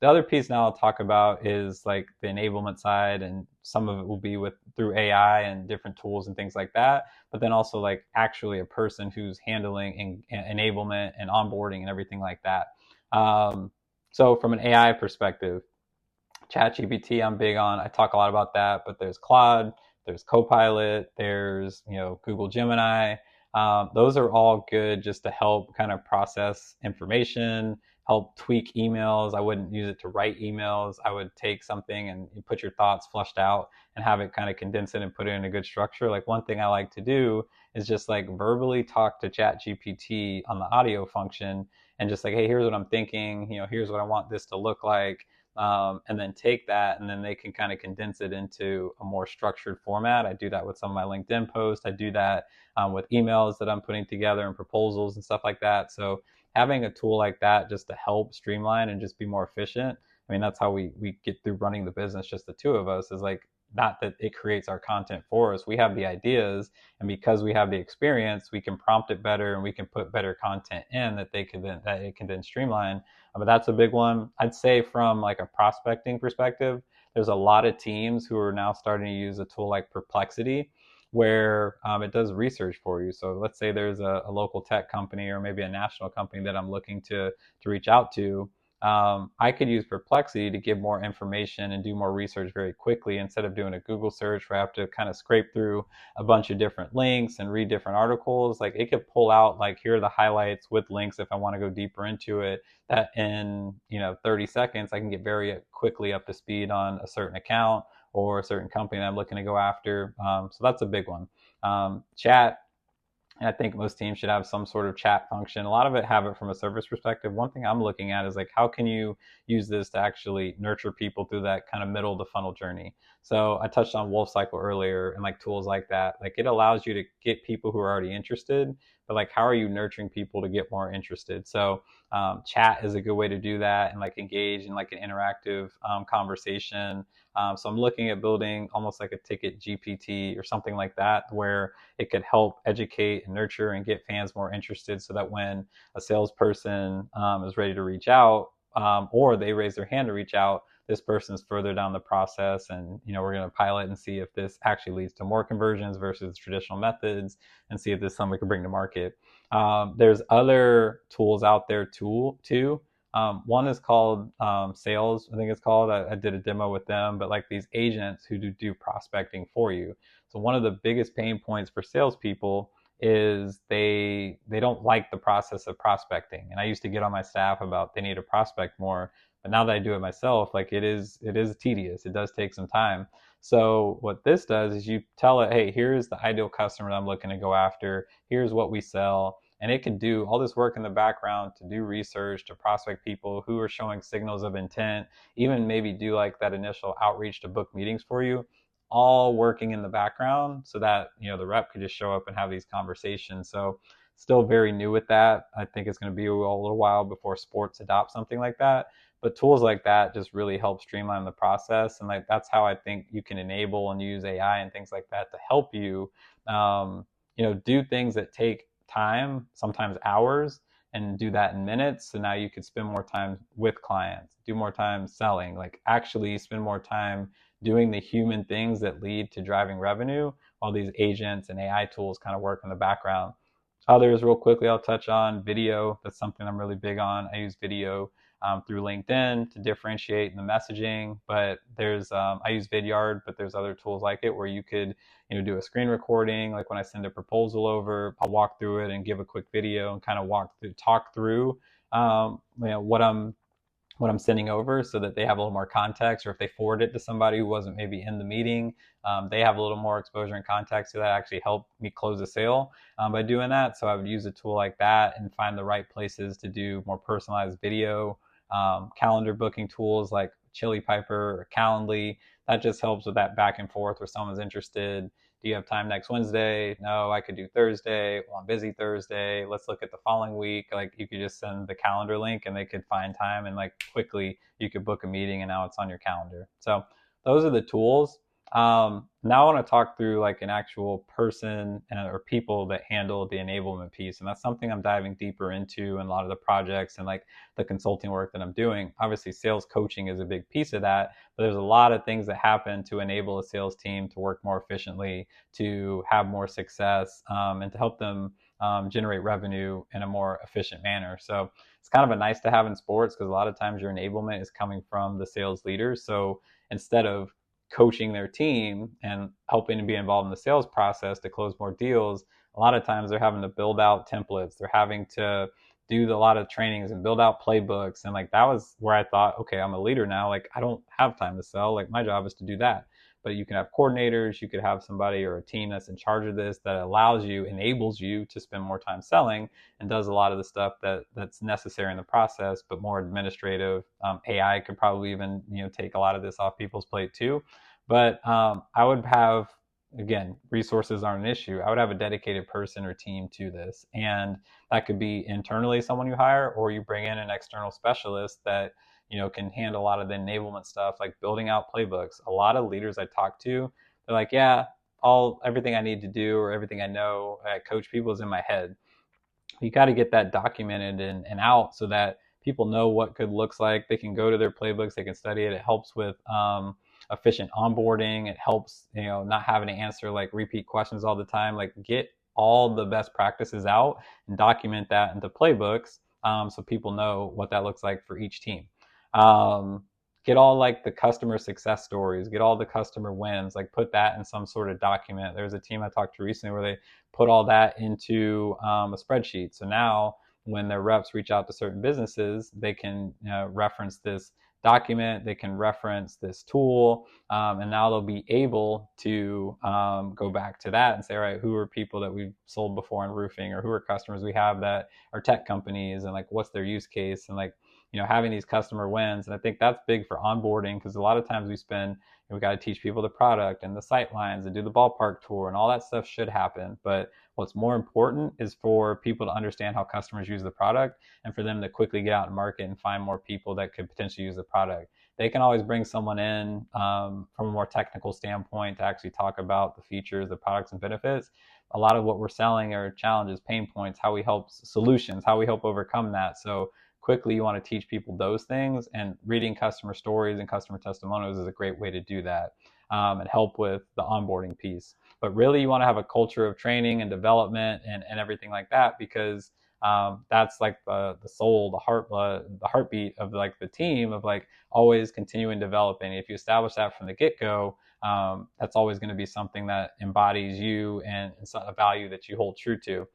The other piece now I'll talk about is like the enablement side, and some of it will be with through AI and different tools and things like that. But then also like actually a person who's handling enablement and onboarding and everything like that. So from an AI perspective, ChatGPT I'm big on. I talk a lot about that, but there's Claude, there's Copilot, there's Google Gemini. Those are all good just to help kind of process information, help tweak emails. I wouldn't use it to write emails. I would take something and you put your thoughts flushed out and have it kind of condense it and put it in a good structure. Like one thing I like to do is just like verbally talk to ChatGPT on the audio function and just like, hey, here's what I'm thinking. Here's what I want this to look like, and then take that and then they can kind of condense it into a more structured format. I do that with some of my LinkedIn posts. I do that with emails that I'm putting together and proposals and stuff like that. So having a tool like that just to help streamline and just be more efficient. I mean, that's how we get through running the business, just the two of us, is like not that it creates our content for us. We have the ideas, and because we have the experience, we can prompt it better and we can put better content in that it can then streamline. But that's a big one. I'd say from like a prospecting perspective, there's a lot of teams who are now starting to use a tool like Perplexity, where it does research for you. So let's say there's a local tech company or maybe a national company that I'm looking to reach out to. I could use Perplexity to give more information and do more research very quickly instead of doing a Google search where I have to kind of scrape through a bunch of different links and read different articles. Like it could pull out like here are the highlights with links if I want to go deeper into it. That in 30 seconds I can get very quickly up to speed on a certain account or a certain company that I'm looking to go after. So that's a big one. Chat, I think most teams should have some sort of chat function. A lot of it have it from a service perspective. One thing I'm looking at is like, how can you use this to actually nurture people through that kind of middle of the funnel journey? So I touched on Wolf Cycle earlier and like tools like that. Like it allows you to get people who are already interested, but like, how are you nurturing people to get more interested? So chat is a good way to do that and like engage in like an interactive conversation. So I'm looking at building almost like a ticket GPT or something like that, where it could help educate and nurture and get fans more interested so that when a salesperson is ready to reach out or they raise their hand to reach out, this person's further down the process. And, we're going to pilot and see if this actually leads to more conversions versus traditional methods and see if this is something we can bring to market. There's other tools out there too. One is called Sales, I think it's called. I did a demo with them, but like these agents who do prospecting for you. So one of the biggest pain points for salespeople is they don't like the process of prospecting. And I used to get on my staff about they need to prospect more, but now that I do it myself, like it is tedious. It does take some time. So what this does is you tell it, hey, here's the ideal customer that I'm looking to go after. Here's what we sell. And it can do all this work in the background to do research, to prospect people who are showing signals of intent, even maybe do like that initial outreach to book meetings for you, all working in the background so that the rep could just show up and have these conversations. So still very new with that. I think it's going to be a little while before sports adopt something like that, but tools like that just really help streamline the process. And like that's how I think you can enable and use AI and things like that to help you do things that take time, sometimes hours, and do that in minutes. So now you could spend more time with clients, do more time selling, like actually spend more time doing the human things that lead to driving revenue while these agents and AI tools kind of work in the background. Others, real quickly, I'll touch on video. That's something I'm really big on. I use video through LinkedIn to differentiate in the messaging, but there's I use Vidyard, but there's other tools like it where you could do a screen recording. Like when I send a proposal over, I'll walk through it and give a quick video and kind of talk through what I'm sending over so that they have a little more context, or if they forward it to somebody who wasn't maybe in the meeting, they have a little more exposure and context. So that actually helped me close a sale by doing that. So I would use a tool like that and find the right places to do more personalized video. Calendar booking tools like Chili Piper or Calendly, that just helps with that back and forth where someone's interested. Do you have time next Wednesday? No, I could do Thursday. Well, I'm busy Thursday. Let's look at the following week. Like you could just send the calendar link and they could find time and like quickly you could book a meeting and now it's on your calendar. So those are the tools. Now I want to talk through like an actual person or people that handle the enablement piece. And that's something I'm diving deeper into in a lot of the projects and like the consulting work that I'm doing. Obviously, sales coaching is a big piece of that, but there's a lot of things that happen to enable a sales team to work more efficiently, to have more success, and to help them generate revenue in a more efficient manner. So it's kind of a nice to have in sports because a lot of times your enablement is coming from the sales leaders. So instead of coaching their team and helping to be involved in the sales process to close more deals, a lot of times they're having to build out templates. They're having to do a lot of trainings and build out playbooks. And like that was where I thought, okay, I'm a leader now. Like I don't have time to sell. Like my job is to do that. But you can have coordinators, you could have somebody or a team that's in charge of this that allows you, enables you to spend more time selling and does a lot of the stuff that's necessary in the process, but more administrative. AI could probably even take a lot of this off people's plate too. But I would have, again, resources aren't an issue. I would have a dedicated person or team to this, and that could be internally someone you hire, or you bring in an external specialist that can handle a lot of the enablement stuff, like building out playbooks. A lot of leaders I talk to, they're like, yeah, everything I need to do or everything I know I coach people is in my head. You got to get that documented and out so that people know what good looks like. They can go to their playbooks, they can study it. It helps with efficient onboarding. It helps not having to answer like repeat questions all the time. Like get all the best practices out and document that into playbooks, so people know what that looks like for each team. Get all like the customer success stories, get all the customer wins, like put that in some sort of document. There's a team I talked to recently where they put all that into a spreadsheet. So now when their reps reach out to certain businesses, they can reference this document, they can reference this tool, and now they'll be able to go back to that and say, all right, who are people that we've sold before in roofing, or who are customers we have that are tech companies, and like what's their use case, and like having these customer wins. And I think that's big for onboarding because a lot of times we got to teach people the product and the sight lines and do the ballpark tour, and all that stuff should happen. But what's more important is for people to understand how customers use the product and for them to quickly get out and market and find more people that could potentially use the product. They can always bring someone in from a more technical standpoint to actually talk about the features, the products and benefits. A lot of what we're selling are challenges, pain points, how we help solutions, how we help overcome that. So quickly you want to teach people those things, and reading customer stories and customer testimonials is a great way to do that, and help with the onboarding piece. But really you want to have a culture of training and development and everything like that, because that's like the soul, the heartbeat of like the team, of like always continuing developing. If you establish that from the get-go, that's always going to be something that embodies you and it's a value that you hold true to.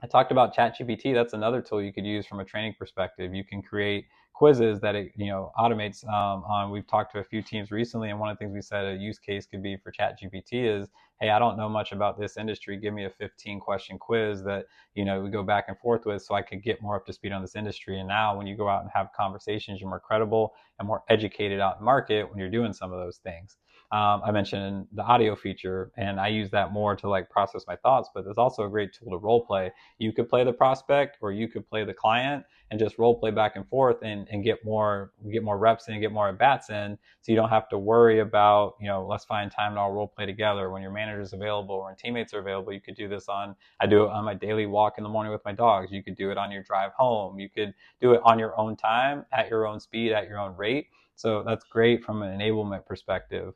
I talked about ChatGPT. That's another tool you could use from a training perspective. You can create quizzes that it automates on. We've talked to a few teams recently, and one of the things we said a use case could be for ChatGPT is, hey, I don't know much about this industry. Give me a 15-question quiz that we go back and forth with, so I could get more up to speed on this industry. And now, when you go out and have conversations, you're more credible and more educated out in market when you're doing some of those things. I mentioned the audio feature, and I use that more to like process my thoughts, but there's also a great tool to role play. You could play the prospect or you could play the client and just role play back and forth and get more reps in, get more at bats in, so you don't have to worry about let's find time to all role play together. When your manager's available or when teammates are available, you could do this I do it on my daily walk in the morning with my dogs. You could do it on your drive home. You could do it on your own time, at your own speed, at your own rate. So that's great from an enablement perspective.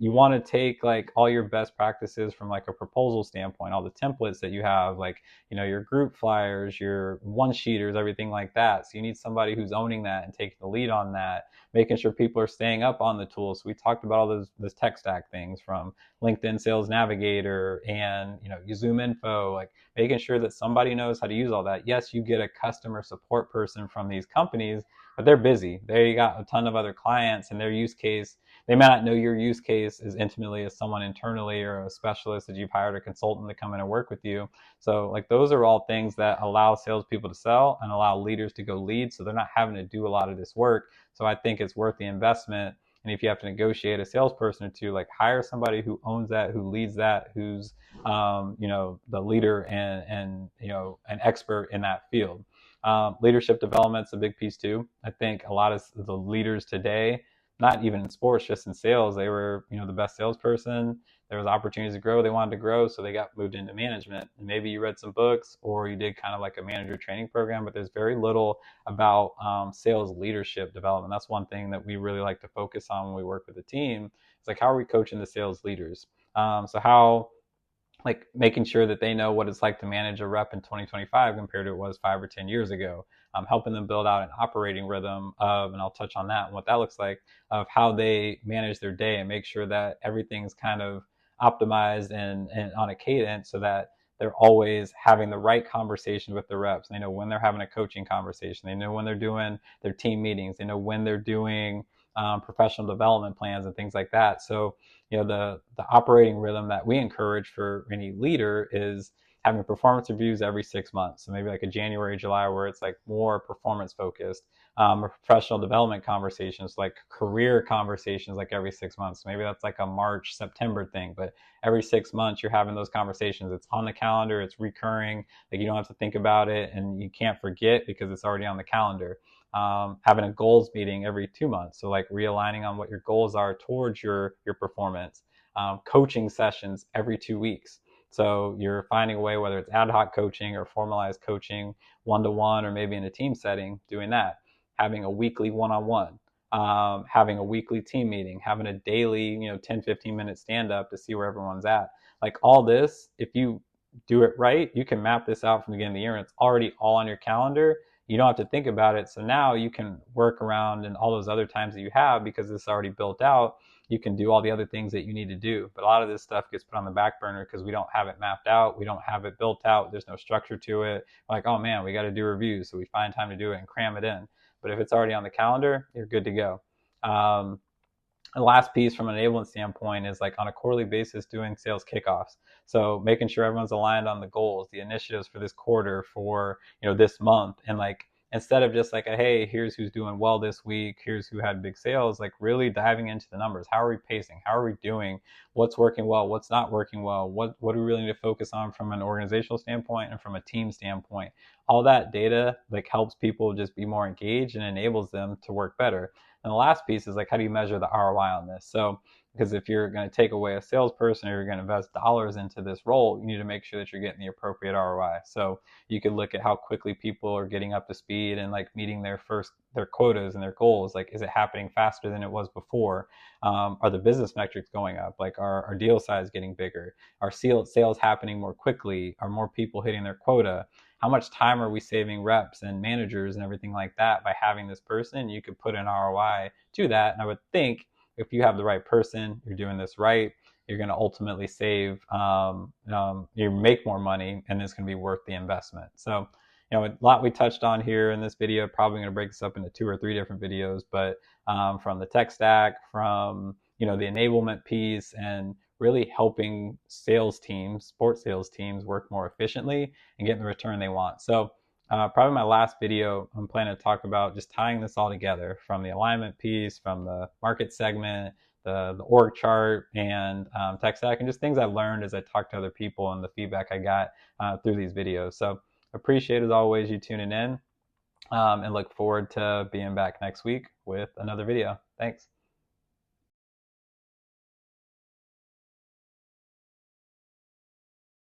You want to take like all your best practices from like a proposal standpoint, all the templates that you have, like your group flyers, your one sheeters, everything like that. So you need somebody who's owning that and taking the lead on that, making sure people are staying up on the tools. So we talked about all those tech stack things, from LinkedIn Sales Navigator and Zoom Info, like making sure that somebody knows how to use all that. Yes, you get a customer support person from these companies, but they're busy. They got a ton of other clients, and their use case, they may not know your use case as intimately as someone internally or a specialist that you've hired, a consultant to come in and work with you. So like those are all things that allow salespeople to sell and allow leaders to go lead, so they're not having to do a lot of this work. So I think it's worth the investment. And if you have to negotiate a salesperson or two, like hire somebody who owns that, who leads that, who's the leader and an expert in that field. Leadership development's a big piece too. I think a lot of the leaders today, not even in sports, just in sales. They were, the best salesperson. There was opportunities to grow. They wanted to grow, so they got moved into management. And maybe you read some books or you did kind of like a manager training program, but there's very little about sales leadership development. That's one thing that we really like to focus on when we work with the team. It's like, how are we coaching the sales leaders? So how, like, making sure that they know what it's like to manage a rep in 2025 compared to what it was 5 or 10 years ago, helping them build out an operating rhythm of, and I'll touch on that and what that looks like, of how they manage their day and make sure that everything's kind of optimized and on a cadence so that they're always having the right conversations with the reps. They know when they're having a coaching conversation. They know when they're doing their team meetings. They know when they're doing professional development plans and things like that. So, the operating rhythm that we encourage for any leader is having performance reviews every 6 months. So maybe like a January, July, where it's like more performance focused, or professional development conversations, like career conversations, like every 6 months. Maybe that's like a March, September thing, but every 6 months you're having those conversations. It's on the calendar, it's recurring. Like, you don't have to think about it and you can't forget because it's already on the calendar. Having a goals meeting every 2 months. So like realigning on what your goals are towards your performance. Coaching sessions every 2 weeks. So you're finding a way, whether it's ad hoc coaching or formalized coaching, one-to-one, or maybe in a team setting, doing that. Having a weekly one-on-one, having a weekly team meeting, having a daily, 10, 15-minute stand-up to see where everyone's at. Like, all this, if you do it right, you can map this out from the beginning of the year and it's already all on your calendar. You don't have to think about it. So now you can work around in all those other times that you have because it's already built out. You can do all the other things that you need to do. But a lot of this stuff gets put on the back burner because we don't have it mapped out. We don't have it built out. There's no structure to it. We're like, oh man, we got to do reviews. So we find time to do it and cram it in. But if it's already on the calendar, you're good to go. The last piece from an enablement standpoint is, like, on a quarterly basis, doing sales kickoffs. So making sure everyone's aligned on the goals, the initiatives for this quarter, for this month, and like, instead of just like hey, here's who's doing well this week, here's who had big sales, like really diving into the numbers. How are we pacing? How are we doing? What's working well? What's not working well? What do we really need to focus on from an organizational standpoint and from a team standpoint? All that data like helps people just be more engaged and enables them to work better. And the last piece is like, how do you measure the ROI on this? So, because if you're going to take away a salesperson or you're going to invest dollars into this role, you need to make sure that you're getting the appropriate ROI. So you could look at how quickly people are getting up to speed and like meeting their quotas and their goals. Like, is it happening faster than it was before? Are the business metrics going up? Like, are deal size getting bigger? Are sales happening more quickly? Are more people hitting their quota? How much time are we saving reps and managers and everything like that by having this person? You could put an ROI to that. And I would think if you have the right person, you're doing this right, you're going to ultimately save, you make more money, and it's going to be worth the investment. So, a lot we touched on here in this video. Probably going to break this up into 2 or 3 different videos, but from the tech stack, from the enablement piece, and really helping sales teams, sports sales teams, work more efficiently and getting the return they want. So probably my last video, I'm planning to talk about just tying this all together, from the alignment piece, from the market segment, the org chart, and tech stack, and just things I learned as I talked to other people and the feedback I got through these videos. So appreciate, as always, you tuning in, and look forward to being back next week with another video. Thanks.